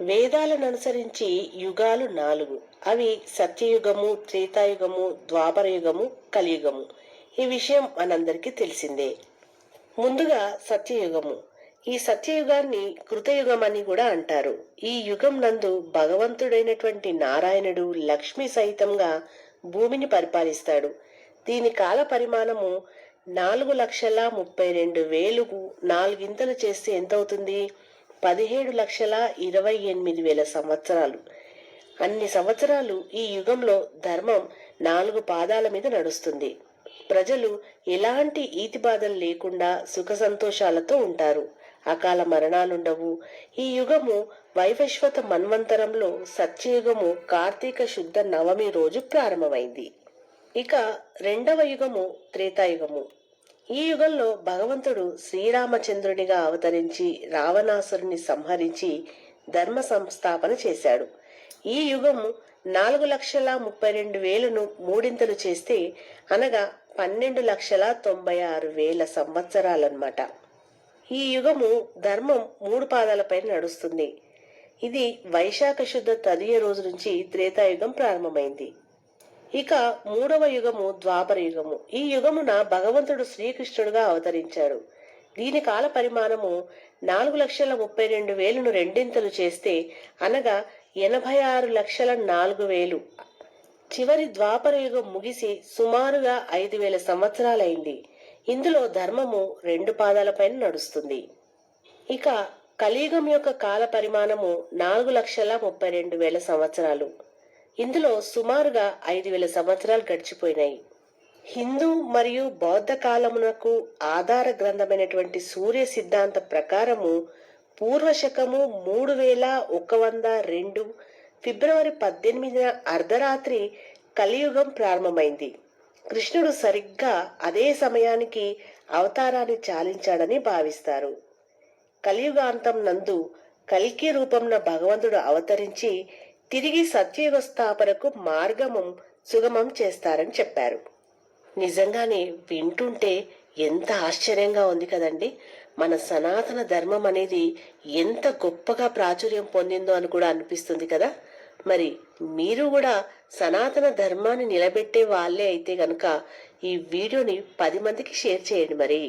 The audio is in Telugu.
వేదాలను అనుసరించి యుగాలు 4. అవి సత్యయుగము, త్రేతాయుగము, ద్వాపరయుగము, కలియుగము. ఈ విషయం మనందరికీ తెలిసిందే. ముందుగా సత్యయుగము. ఈ సత్యయుగాన్ని కృతయుగం అని కూడా అంటారు. ఈ యుగం నందు భగవంతుడైనటువంటి నారాయణుడు లక్ష్మి సహితంగా భూమిని పరిపాలిస్తాడు. దీని కాల పరిమాణము 4,32,000 నాలుగింతలు చేస్తే ఎంత అవుతుంది? 17,28,000 సంవత్సరాలు. అన్ని సంవత్సరాలు ఈ యుగంలో ధర్మం 4 పాదాల మీద నడుస్తుంది. ప్రజలు ఎలాంటి ఈతి బాధలు లేకుండా సుఖ సంతోషాలతో ఉంటారు. అకాల మరణాలుండవు. ఈ యుగము వైవస్వత మన్వంతరంలో సత్యయుగము కార్తీక శుద్ధ నవమి రోజు ప్రారంభమైంది. ఇక రెండవ యుగము త్రేతాయుగము. ఈ యుగంలో భగవంతుడు శ్రీరామచంద్రునిగా అవతరించి రావణాసురుని సంహరించి ధర్మ సంస్థాపన చేశాడు. ఈ యుగము 4,32,000ను మూడింతలు చేస్తే అనగా 12,96,000 సంవత్సరాలన్నమాట. ఈ యుగము ధర్మం 3 పాదాలపై నడుస్తుంది. ఇది వైశాఖ శుద్ధ తదియ రోజు నుంచి త్రేతాయుగం ప్రారంభమైంది. ఇక మూడవ యుగము ద్వాపర యుగము. ఈ యుగమున భగవంతుడు శ్రీకృష్ణుడుగా అవతరించాడు. దీని కాల పరిమాణము 4,32,000ను రెండింతలు చేస్తే అనగా 86,04,000. చివరి ద్వాపర యుగం ముగిసి సుమారుగా 5,000 సంవత్సరాలైంది. ఇందులో ధర్మము 2 పాదాలపైన నడుస్తుంది. ఇక కలియుగం యొక్క కాల పరిమాణము 4,32,000 సంవత్సరాలు. ఇందులో సుమారుగా 5,000 సంవత్సరాలు గడిచిపోయినాయి. హిందూ మరియు బౌద్ధ కాలమునకు ఆధార గ్రంథమైనటువంటి సూర్య సిద్ధాంత ప్రకారము పూర్వశకము 3,102 ఫిబ్రవరి 18న అర్ధరాత్రి కలియుగం ప్రారంభమైంది. కృష్ణుడు సరిగ్గా అదే సమయానికి అవతారాన్ని చాలించాడని భావిస్తారు. కలియుగాంతం నందు కల్కి రూపంలో భగవంతుడు అవతరించి తిరిగి సత్యయుగ స్థాపనకు మార్గము సుగమం చేస్తారని చెప్పారు. నిజంగానే వింటుంటే ఎంత ఆశ్చర్యంగా ఉంది కదండి. మన సనాతన ధర్మం అనేది ఎంత గొప్పగా ప్రాచుర్యం పొందిందో అని కూడా అనిపిస్తుంది కదా. మరి మీరు కూడా సనాతన ధర్మాన్ని నిలబెట్టే వాళ్ళే అయితే గనుక ఈ వీడియోని 10 మందికి షేర్ చేయండి మరి.